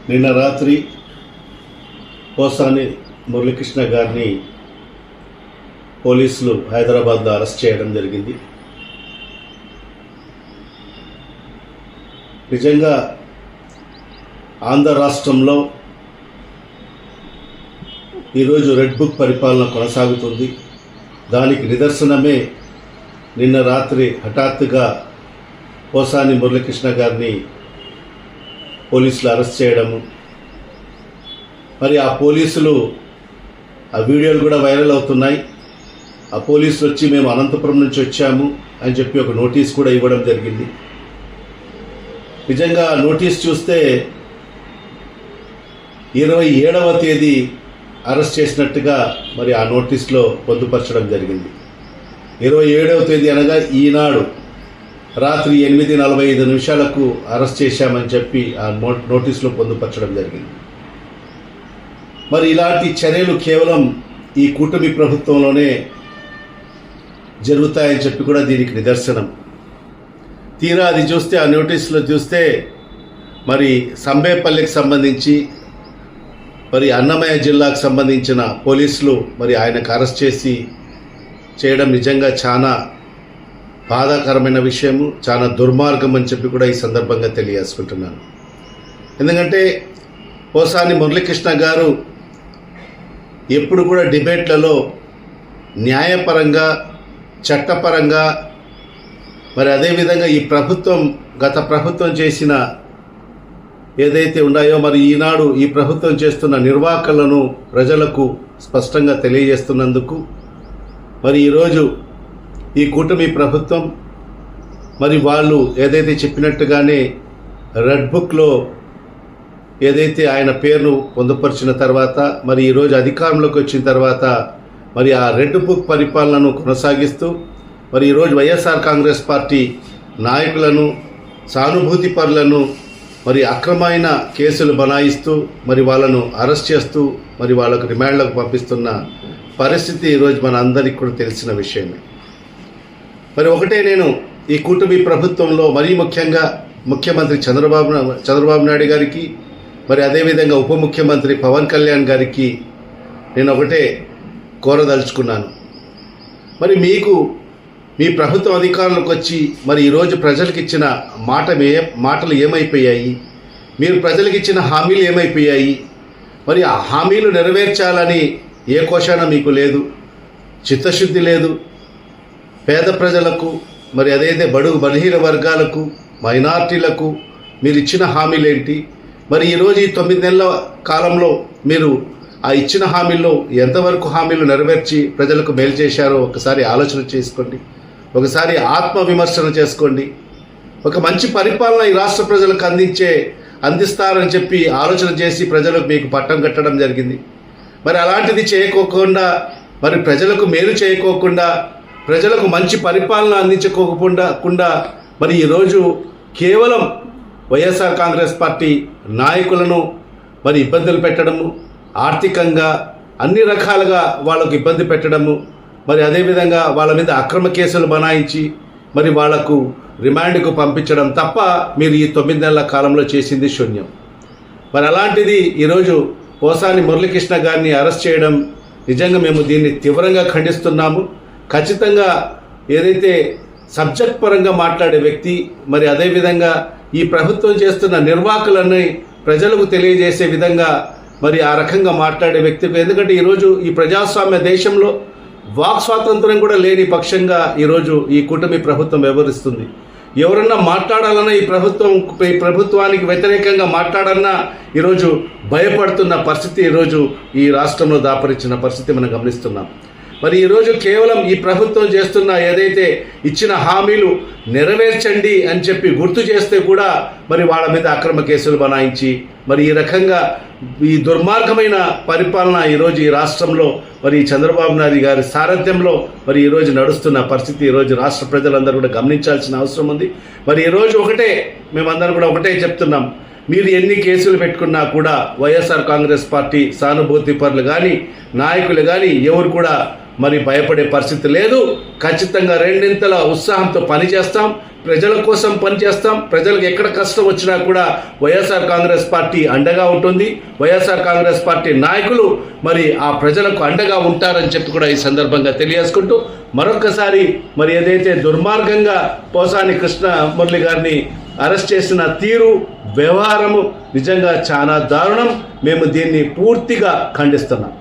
నిన్న రాత్రి పోసాని మురళీకృష్ణ గారిని పోలీసులు హైదరాబాద్లో అరెస్ట్ చేయడం జరిగింది. నిజంగా ఆంధ్ర రాష్ట్రంలో ఈరోజు రెడ్ బుక్ పరిపాలన కొనసాగుతుంది. దానికి నిదర్శనమే నిన్న రాత్రి హఠాత్తుగా పోసాని మురళీకృష్ణ గారిని పోలీసులు అరెస్ట్ చేయడము. మరి ఆ పోలీసులు ఆ వీడియోలు కూడా వైరల్ అవుతున్నాయి. ఆ పోలీసులు వచ్చి మేము అనంతపురం నుంచి వచ్చాము అని చెప్పి ఒక నోటీస్ కూడా ఇవ్వడం జరిగింది. నిజంగా నోటీస్ చూస్తే 27వ తేదీ అరెస్ట్ చేసినట్టుగా మరి ఆ నోటీస్లో పొందుపరచడం జరిగింది. 27వ తేదీ అనగా ఈనాడు రాత్రి 8:45 అరెస్ట్ చేశామని చెప్పి ఆ నోటీసులో పొందుపరచడం జరిగింది. మరి ఇలాంటి చర్యలు కేవలం ఈ కూటమి ప్రభుత్వంలోనే జరుగుతాయని చెప్పి కూడా దీనికి నిదర్శనం. తీరా అది చూస్తే ఆ నోటీసులో చూస్తే మరి సంబేపల్లికి సంబంధించి మరి అన్నమయ్య జిల్లాకు సంబంధించిన పోలీసులు మరి ఆయనకు అరెస్ట్ చేయడం నిజంగా చాలా బాధాకరమైన విషయము, చాలా దుర్మార్గం అని చెప్పి కూడా ఈ సందర్భంగా తెలియజేసుకుంటున్నాను. ఎందుకంటే పోసాని మురళీకృష్ణ గారు ఎప్పుడు కూడా డిబేట్లలో న్యాయపరంగా, చట్టపరంగా, మరి అదేవిధంగా ఈ ప్రభుత్వం గత ప్రభుత్వం చేసిన ఏదైతే ఉన్నాయో మరి ఈనాడు ఈ ప్రభుత్వం చేస్తున్న నిర్వాహకులను ప్రజలకు స్పష్టంగా తెలియజేస్తున్నందుకు మరి ఈరోజు ఈ కూటమి ప్రభుత్వం మరి వాళ్ళు ఏదైతే చెప్పినట్టుగానే రెడ్ బుక్లో ఏదైతే ఆయన పేరును పొందుపరిచిన తర్వాత మరి ఈరోజు అధికారంలోకి వచ్చిన తర్వాత మరి ఆ రెడ్ బుక్ పరిపాలనను కొనసాగిస్తూ మరి ఈరోజు వైఎస్ఆర్ కాంగ్రెస్ పార్టీ నాయకులను, సానుభూతి పరులను మరి అక్రమైన కేసులు బనాయిస్తూ మరి వాళ్ళను అరెస్ట్ చేస్తూ మరి వాళ్ళకు రిమాండ్లకు పంపిస్తున్న పరిస్థితి ఈరోజు మన అందరికీ కూడా తెలిసిన విషయమే. మరి ఒకటే నేను ఈ కూటమి ప్రభుత్వంలో మరీ ముఖ్యంగా ముఖ్యమంత్రి చంద్రబాబు నాయుడు గారికి మరి అదేవిధంగా ఉప ముఖ్యమంత్రి పవన్ కళ్యాణ్ గారికి నేను ఒకటే కోరదలుచుకున్నాను. మరి మీకు మీ ప్రభుత్వం అధికారంలోకి వచ్చి మరి ఈరోజు ప్రజలకు ఇచ్చిన మాటలు ఏమైపోయాయి? మీరు ప్రజలకు ఇచ్చిన హామీలు ఏమైపోయాయి? మరి ఆ హామీలు నెరవేర్చాలని ఏ కోశాన మీకు లేదు, చిత్తశుద్ధి లేదు. పేద ప్రజలకు మరి అదైతే బడుగు బలహీన వర్గాలకు, మైనార్టీలకు మీరు ఇచ్చిన హామీలేంటి? మరి ఈరోజు ఈ 9 నెలల కాలంలో మీరు ఆ ఇచ్చిన హామీల్లో ఎంతవరకు హామీలు నెరవేర్చి ప్రజలకు మేలు చేశారో ఒకసారి ఆలోచన చేసుకోండి, ఒకసారి ఆత్మవిమర్శన చేసుకోండి. ఒక మంచి పరిపాలన ఈ రాష్ట్ర ప్రజలకు అందిస్తారని చెప్పి ఆలోచన చేసి ప్రజలకు మీకు పట్టం కట్టడం జరిగింది. మరి అలాంటిది చేయకోకుండా, మరి ప్రజలకు మేలు చేయకోకుండా, ప్రజలకు మంచి పరిపాలన అందించుకోకుండా మరి ఈరోజు కేవలం వైఎస్ఆర్ కాంగ్రెస్ పార్టీ నాయకులను మరి ఇబ్బందులు పెట్టడము, ఆర్థికంగా అన్ని రకాలుగా వాళ్ళకు ఇబ్బంది పెట్టడము, మరి అదేవిధంగా వాళ్ళ మీద అక్రమ కేసులు బనాయించి మరి వాళ్లకు రిమాండ్కు పంపించడం తప్ప మీరు ఈ 9 నెలల కాలంలో చేసింది శూన్యం. మరి అలాంటిది ఈరోజు పోసాని మురళీకృష్ణ గారిని అరెస్ట్ చేయడం నిజంగా మేము దీన్ని తీవ్రంగా ఖండిస్తున్నాము. ఖచ్చితంగా ఏదైతే సబ్జెక్ట్ పరంగా మాట్లాడే వ్యక్తి మరి అదేవిధంగా ఈ ప్రభుత్వం చేస్తున్న నిర్వాహకులని ప్రజలకు తెలియజేసే విధంగా మరి ఆ రకంగా మాట్లాడే వ్యక్తికి, ఎందుకంటే ఈరోజు ఈ ప్రజాస్వామ్య దేశంలో వాక్ స్వాతంత్రం కూడా లేని పక్షంగా ఈరోజు ఈ కూటమి ప్రభుత్వం వ్యవహరిస్తుంది. ఎవరన్నా మాట్లాడాలన్నా ఈ ప్రభుత్వానికి వ్యతిరేకంగా మాట్లాడన్నా ఈరోజు భయపడుతున్న పరిస్థితి ఈరోజు ఈ రాష్ట్రంలో దాపరించిన పరిస్థితి మనం గమనిస్తున్నాం. మరి ఈరోజు కేవలం ఈ ప్రభుత్వం చేస్తున్న ఏదైతే ఇచ్చిన హామీలు నెరవేర్చండి అని చెప్పి గుర్తు చేస్తే కూడా మరి వాళ్ళ మీద అక్రమ కేసులు బనాయించి మరి ఈ రకంగా ఈ దుర్మార్గమైన పరిపాలన ఈరోజు ఈ రాష్ట్రంలో మరి చంద్రబాబు నాయుడు గారి సారథ్యంలో మరి ఈరోజు నడుస్తున్న పరిస్థితి ఈరోజు రాష్ట్ర ప్రజలందరూ కూడా గమనించాల్సిన అవసరం ఉంది. మరి ఈరోజు మేమందరం కూడా ఒకటే చెప్తున్నాం, మీరు ఎన్ని కేసులు పెట్టుకున్నా కూడా వైఎస్ఆర్ కాంగ్రెస్ పార్టీ సానుభూతి పరులు కానీ నాయకులు కానీ ఎవరు కూడా మరి భయపడే పరిస్థితి లేదు. ఖచ్చితంగా రెండింతల ఉత్సాహంతో పనిచేస్తాం, ప్రజల కోసం పనిచేస్తాం. ప్రజలకు ఎక్కడ కష్టం వచ్చినా కూడా వైఎస్ఆర్ కాంగ్రెస్ పార్టీ అండగా ఉంటుంది. వైఎస్ఆర్ కాంగ్రెస్ పార్టీ నాయకులు మరి ఆ ప్రజలకు అండగా ఉంటారని చెప్పి కూడా ఈ సందర్భంగా తెలియజేసుకుంటూ మరొకసారి మరి ఏదైతే దుర్మార్గంగా పోసాని కృష్ణమురళి గారిని అరెస్ట్ చేసిన తీరు, వ్యవహారము నిజంగా చాలా దారుణం. మేము దీన్ని పూర్తిగా ఖండిస్తున్నాం.